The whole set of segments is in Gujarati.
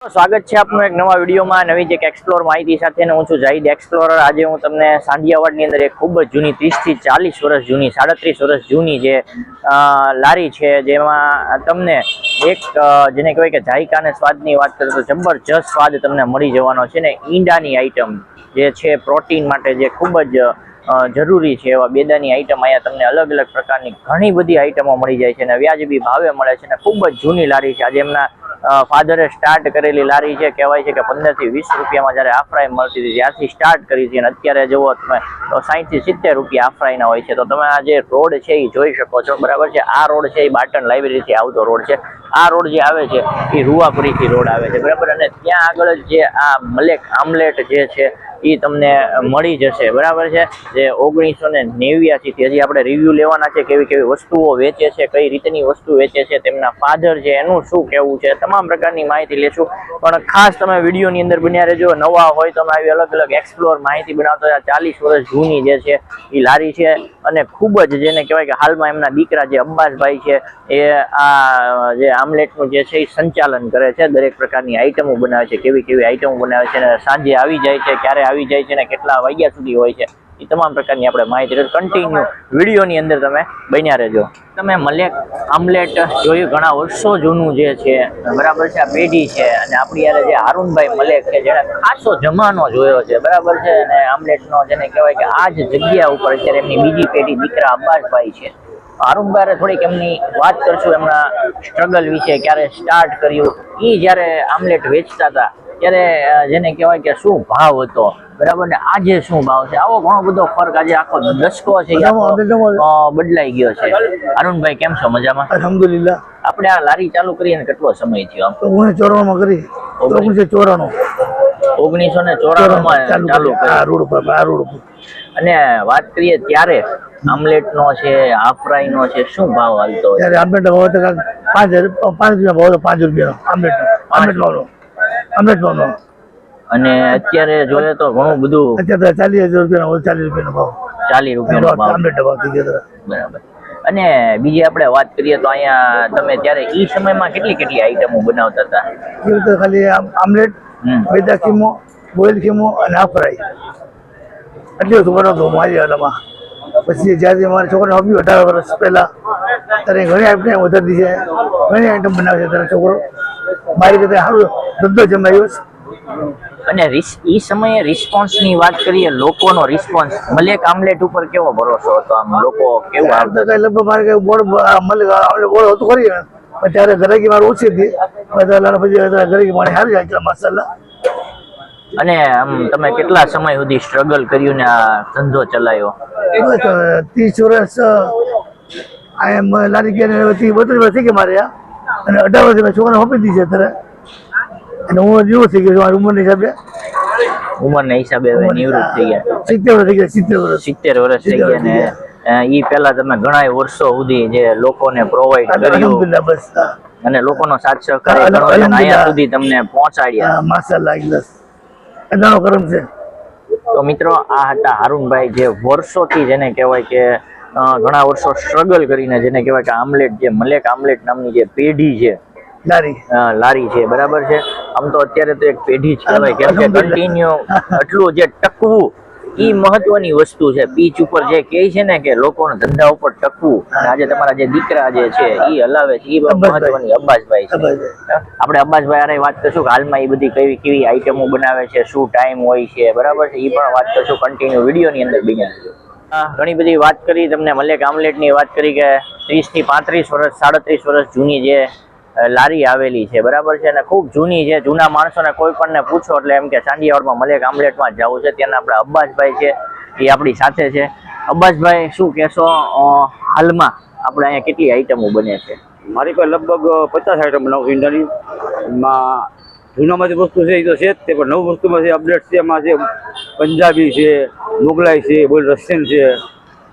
સ્વાગત છે આપનું એક નવા વિડીયોમાં નવી જ એક એક્સપ્લોર માહિતી સાથે હું છું જાહિદ એક્સપ્લોરર। આજે હું તમને સાંઢિયાવાડની અંદર એક ખૂબ જ જૂની 30 થી 40 વર્ષ જૂની 37 વર્ષ જૂની જે લારી છે, જેમાં તમને એક જેને કહેવાય કે જાયકા અને સ્વાદની વાત કરીએ તો જબરજસ્ત સ્વાદ તમને મળી જવાનો છે ને ઈંડાની આઈટમ જે છે પ્રોટીન માટે જે ખૂબ જ જરૂરી છે એવા બેદાની આઈટમ અહીંયા તમને અલગ અલગ પ્રકારની ઘણી બધી આઈટમો મળી જાય છે અને વ્યાજબી ભાવે મળે છે ને ખૂબ જ જૂની લારી છે। આજે એમના ફાધરે સ્ટાર્ટ કરેલી લારી છે, કહેવાય છે કે 15 થી 20 રૂપિયામાં જ્યારે આફરાઈ મળતી હતી ત્યારથી સ્ટાર્ટ કરી હતી અને અત્યારે જુઓ તમે તો 60 થી 70 રૂપિયા આફરાઈના હોય છે। તો તમે આ જે રોડ છે એ જોઈ શકો છો, બરાબર છે। આ રોડ છે એ બાટન લાઇબ્રેરીથી આવતો રોડ છે। આ રોડ જે આવે છે એ રૂવાપુરીથી રોડ આવે છે, બરાબર। અને ત્યાં આગળ જે આ મલેક આમલેટ જે છે એ તમને મળી જશે, બરાબર છે। જે 1989 થી હજી આપણે રિવ્યુ લેવાના છે, કેવી કેવી વસ્તુઓ વેચે છે, કઈ રીતની વસ્તુ વેચે છે, તેમના ફાધર છે એનું શું કહેવું છે, તમામ પ્રકારની માહિતી લેશું। પણ ખાસ તમે વિડીયોની અંદર બન્યા રહેજો। નવા હોય તો આવી અલગ અલગ એક્સપ્લોર માહિતી બનાવતો 40 વર્ષ જૂની જે છે એ લારી છે અને ખૂબ જ જેને કહેવાય કે હાલમાં એમના દીકરા જે અબ્બાસભાઈ છે એ આ જે આમલેટનું જે છે એ સંચાલન કરે છે, દરેક પ્રકારની આઈટમો બનાવે છે, કેવી કેવી આઈટમો બનાવે છે અને સાંજે આવી જાય છે, ક્યારે આવી જાય છે ને કેટલા વાગ્યા સુધી હોય છે એ તમામ પ્રકારની આપણે માહિતી કન્ટિન્યુ વિડીયોની અંદર તમે બન્યા રહેજો। તમે મલેક આમલેટ જોયું, ઘણા વર્ષો જૂનું જે છે, બરાબર છે, આ પેઢી છે અને આપણી યારે જે હારૂનભાઈ મલેક છે જેને ખાસો જમાનો જોયો છે, બરાબર છે। અને આમલેટનો જેને કહેવાય કે આ જ જગ્યા ઉપર અત્યારે એમની બીજી પેઢી દીકરા અબ્બાસભાઈ છે। હારૂનભાઈ થોડીક એમની વાત કરશું, એમના સ્ટ્રગલ વિશે, ક્યારે સ્ટાર્ટ કર્યું, એ જ્યારે આમલેટ વેચતા હતા ત્યારે જેને કહેવાય કે શું ભાવ હતો, બરાબર ને આજે શું ભાવ છે, આવો ઘણો બધો ફરક આજે આખો દશકો છે બદલાઈ ગયો છે। હારૂનભાઈ કેમ છો? મજામાં? અલ્હમ્દુલિલ્લાહ। આપણે આ લારી ચાલુ કરીને કેટલો સમય થયો? 1994 માં કરી। 1994 માં ચાલુ કરી। અને વાત કરીએ ત્યારે આમલેટ નો છે, આફરાઈ નો છે, શું ભાવ હાલતો? ત્યારે આમલેટ નો ભાવ હતો 5 રૂપિયા, 5 રૂપિયા આમલેટ નો। અને અત્યારે જોઈએ તો ઘણું બધું, અત્યારે 40,000 રૂપિયાનો ભાવ, 40 રૂપિયાનો ભાવ આમલેટ નો ભાવ થઈ ગયો, બરાબર। અને બીજી આપણે વાત કરીએ તો અહીંયા તમે ત્યારે ઈ સમયમાં કેટલી આઈટમો બનાવતા હતા? એ તો ખાલી આમલેટ, બેદા ખીમો, બોઇલ ખીમો અને આફરાઈ, એટલી વસ્તુ બનાવતો મારી હાલમાં। પછી જ્યારે મારા છોકરાને આપ્યું 18 વર્ષ પહેલા ત્યારે ઘણી આઈટમ વધારી છે, ઘણી આઈટમ બનાવે છે ત્યારે છોકરો મારી રીતે સારું ધંધો જમાયો છે। અને એ સમયે રિસ્પોન્સની વાત કરીએ, લોકોનો રિસ્પોન્સ મલેક આમલેટ ઉપર કેવો ભરોસો હતો? આમ લોકો કેવું આવતા? કઈ લગભગ મારે કઈ બોર્ડ મલેક આમલેટ બોર્ડ હતું ખરી, પણ ત્યારે ઘરેકી મારે ઓછી હતી, પછી ઘરેકી મારે સારી જાય માશાલ્લાહ। અને આમ તમે કેટલા સમય સુધી સ્ટ્રગલ કર્યું ને આ ધંધો ચલાવ્યો? 30 વર્ષ આ લારી ગયા 32 વર્ષ થઈ ગયા મારે આ, અને 18 વર્ષથી મેં છોકરાને આપી દીધી છે અત્યારે, અને હું નિવૃત્ત થઈ ગયો છું ઉંમરના હિસાબે હવે નિવૃત્ત થઈ ગયા, 70 વર્ષ થઈ ગયા 70 વર્ષ થઈ ગયા ને ઈ પહેલા તમે ઘણા વર્ષો સુધી જે લોકોને પ્રોવાઈડ કર્યું અલ્હમ્દુલિલ્લાહ, બસ અને લોકોનો સાથ સહકાર અહીંયા સુધી તમને પહોંચાડ્યા, માશાલ્લાહ, અલ્લાહનો કરમ છે। તો મિત્રો, આ હતા હારૂનભાઈ, જે વર્ષોથી જેને કહેવાય કે ઘણા વર્ષો સ્ટ્રગલ કરીને જેને કહેવાય કે આમલેટ, જે મલેક આમલેટ નામની જે પેઢી છે, લારી છે, બરાબર છે। આમ તો અત્યારે તો એક પેઢી જ કહેવાય, કેમ કે કન્ટિન્યુ એટલું જે ટકવું એ મહત્વની વસ્તુ છે। પીચ ઉપર જે કહે છે ને કે લોકોના ધંધા ઉપર ટકવું, અને આજે તમારા જે દીકરા જે છે એ હલાવે છે, એ મહત્વની અબ્બાસભાઈ છે। આપણે અબ્બાસભાઈ આરે વાત કરશું કે હાલમાં એ બધી કેવી આઈટમો બનાવે છે, શું ટાઈમ હોય છે, બરાબર છે, એ પણ વાત કરશું કન્ટિન્યુ વિડીયોની અંદર બન્યા। ઘણી બધી વાત કરી તમને મલેક આમલેટની વાત કરી કે 30 થી 35 વર્ષ 37 વર્ષ જૂની જે લારી આવેલી છે, બરાબર છે, અને ખૂબ જૂની છે। જૂના માણસોને કોઈ પણ ને પૂછો એટલે એમ કે સાંઢિયાવાડમાં મલેક આમલેટમાં જ જવું છે। ત્યાંના આપણે અબ્બાસભાઈ છે એ આપણી સાથે છે। અબ્બાસભાઈ, શું કહેશો, હાલમાં આપણે અહીંયા કેટલી આઈટમો બને છે? મારી પાસે લગભગ 50 આઈટમ બનાવું ઈંડાની। એમાં જૂનામાંથી વસ્તુ છે એ તો છે જ તે, પણ નવી વસ્તુમાં છે, અપડેટ છે, એમાં છે પંજાબી છે, મોગલાઈ છે, બોઇલ રશિયન છે,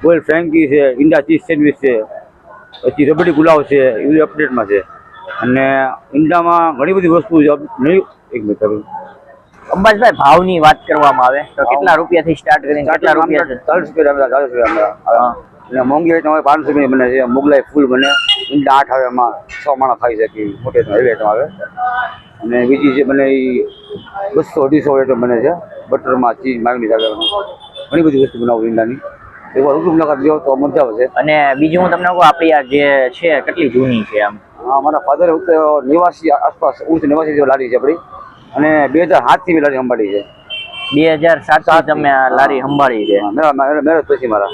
બોઇલ ફ્રેન્કી છે, ઈંડા ચીઝ સેન્ડવીચ છે, પછી રબડી ગુલાવ છે, એવી અપડેટમાં છે। અને ઈંડામાં ઘણી બધી વસ્તુ છે નહીં। એક મિનિટ અબ્બાસભાઈ, ભાવની વાત કરવામાં આવે તો કેટલા રૂપિયાથી સ્ટાર્ટ કરીને કેટલા રૂપિયા? 40 રૂપિયા, અને મોંઘી આઈટમ આવે 500 રૂપિયા બને છે. મોગલાઈ ફૂલ બને, ઈંડા 8 આવે, એમાં 6 માણસ ખાઈ શકે મોટી એવી આઈટમ આવે. અને બીજી જે બને એ 200-250 આઈટમ બને છે. બટરમાં ચીઝ માગણી આવે, ઘણી બધી વસ્તુ બનાવું ઈંડાની. એકવાર રૂબરૂ મુલાકાત લ્યો તો મજા આવશે. અને બીજું હું તમને કહું, આપણી આ જે છે કેટલી જૂની છે આમ? હા, મારા ફાધર 89 આસપાસ 89 જેવી લારી છે આપણી, અને 2007 થી લારી સંભાળી છે. 2007 થી તમે આ લારી સંભાળી છે? મેરેજ પછી મારા.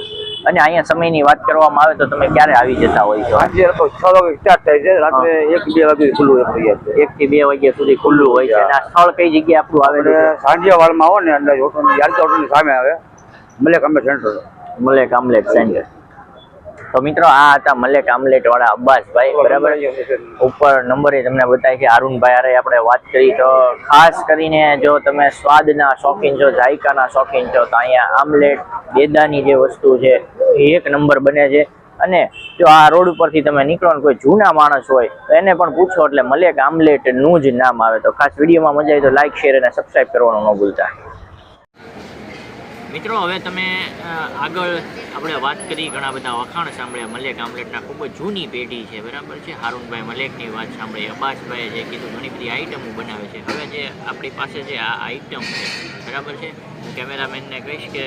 અને અહીંયા સમયની વાત કરવામાં આવે તો તમે ક્યારે આવી જતા હોય છો? સાંજે તો 6 વાગે સ્ટાર્ટ થાય છે, રાત્રે 1-2 વાગે ખુલ્લું હોય છે. 1 થી 2 વાગ્યા સુધી ખુલ્લું હોય છે. અને આ સ્થળ કઈ જગ્યાએ આપણું આવેલું છે? સાંજિયાવાડમાં આવો ને એટલે હોટલની સામે આવે, Malek omelette centre. Malek omelette centre. તો મિત્રો, આ હતા મલેક આમલેટ વાળા અબ્બાસભાઈ, બરાબર. ઉપર નંબરે તમને બતાય છે. અરુણભાઈ હારે આપણે વાત કરી તો ખાસ કરીને જો તમે સ્વાદના શોખીન છો, જાયકાના શોખીન છો, તો અહીંયા આમલેટ બેદાની જે વસ્તુ છે એ 1 નંબર બને છે. અને જો આ રોડ ઉપરથી તમે નીકળો ને કોઈ જૂના માણસ હોય તો એને પણ પૂછો એટલે મલેક આમલેટ નું જ નામ આવે. તો ખાસ વિડીયોમાં મજા આવી તો લાઈક, શેર અને સબસ્ક્રાઈબ કરવાનું ન ભૂલતા. મિત્રો, હવે તમે આગળ આપણે વાત કરી, ઘણા બધા વખાણ સાંભળ્યા. મલેક આમલેટના ખૂબ જ જૂની પેઢી છે, બરાબર છે. હારૂનભાઈ મલેકની વાત સાંભળી, અબ્બાસભાઈએ જે કીધું ઘણી બધી આઈટમો બનાવે છે. હવે જે આપણી પાસે જે આ આઈટમ છે, બરાબર છે, હું કેમેરામેનને કહીશ કે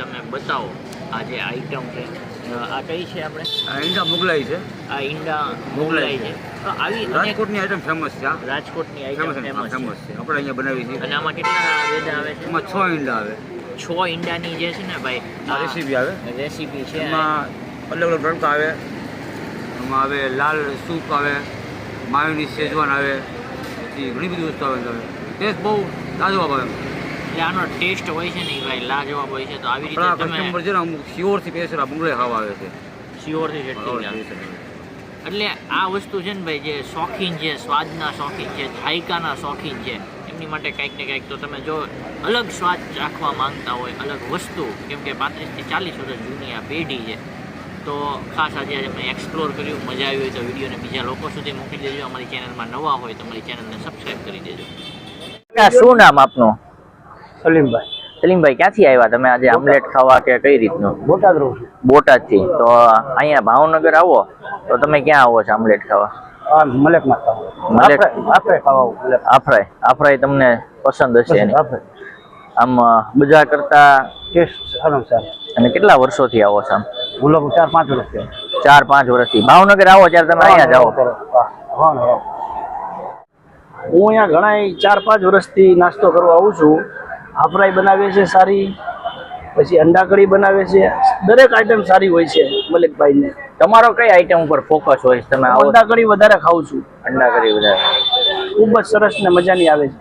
તમે બતાવો આ જે આઈટમ છે. આ કઈ છે આપણે? ઈંડા મોગલાઈ છે. આ ઈંડા મોગલાઈ છે. તો આવી રાજકોટની આઈટમ ફેમસ છે. રાજકોટની આઈટમ ફેમસ છે. આપણે અહીંયા બનાવી છે. અને આમાં કેટલા વેદા આવે છે? એમાં 6 ઈંડા આવે. 6 ઈંડાની જે છે ને ભાઈ, આ રેસીપી આવે. રેસીપી છે. એમાં અલગ અલગ તડકા આવે. એમાં આવે લાલ સૂપ આવે, માયોનીઝ શેજવાન આવે, પછી ઘણી બધી વસ્તુ આવે. ટેસ્ટ બહુ લાજવાબ આવે. એટલે આનો ટેસ્ટ હોય છે ને ભાઈ, લાજવાબ હોય છે. તો આવી રીતે તમે કસ્ટમર છે ને અમુક શિયોરથી પેસરા બંગલે ખાવા આવે છે. શ્યોરથી એટલે આ વસ્તુ છે ને ભાઈ, જે શોખીન છે, સ્વાદના શોખીન છે, જાયકાના શોખીન છે, એમની માટે કંઈક ને કંઈક તો તમે જો અલગ સ્વાદ ચાખવા માંગતા હોય, અલગ વસ્તુ, કેમ કે 35 થી 40 વર્ષ જૂની આ પેઢી છે, તો ખાસ આજે અમે એક્સપ્લોર કર્યું. મજા આવી હોય તો વિડીયોને બીજા લોકો સુધી મોકલી દેજો. અમારી ચેનલમાં નવા હોય તો અમારી ચેનલને સબસ્ક્રાઈબ કરી દેજો. શું નામ આપનું? સલીમભાઈ. સલીમભાઈ, ક્યાંથી આવ્યા તમે આજે આમલેટ ખાવા, કે કઈ રીતનું? બોટાદ રહું છું. બોટાદથી. તો અહીંયા ભાવનગર આવો તો તમે ક્યાં આવો છો આમલેટ ખાવા? મલેકમાં મલેક આપણે ખાવા આફરાઈ તમને પસંદ હશે એની? આમ બજાર કરતા ટેસ્ટ સારું. અને કેટલા વર્ષોથી આવો છો? હું લોકો 4-5 વર્ષથી. 4-5 વર્ષથી. ભાવનગર આવો ત્યારે તમે અહીંયા જાઓ? હું અહીંયા ઘણા 4-5 વર્ષથી નાસ્તો કરવા આવું છું. આફરાઈ બનાવે છે સારી, પછી અંડા કઢી બનાવે છે. દરેક આઈટમ સારી હોય છે મલેકભાઈને. તમારો કઈ આઈટમ ઉપર ફોકસ હોય છે? તમે અંડા કઢી વધારે ખાઉં છું. અંડા કઢી વધારે ખૂબ જ સરસ ને મજાની આવે છે.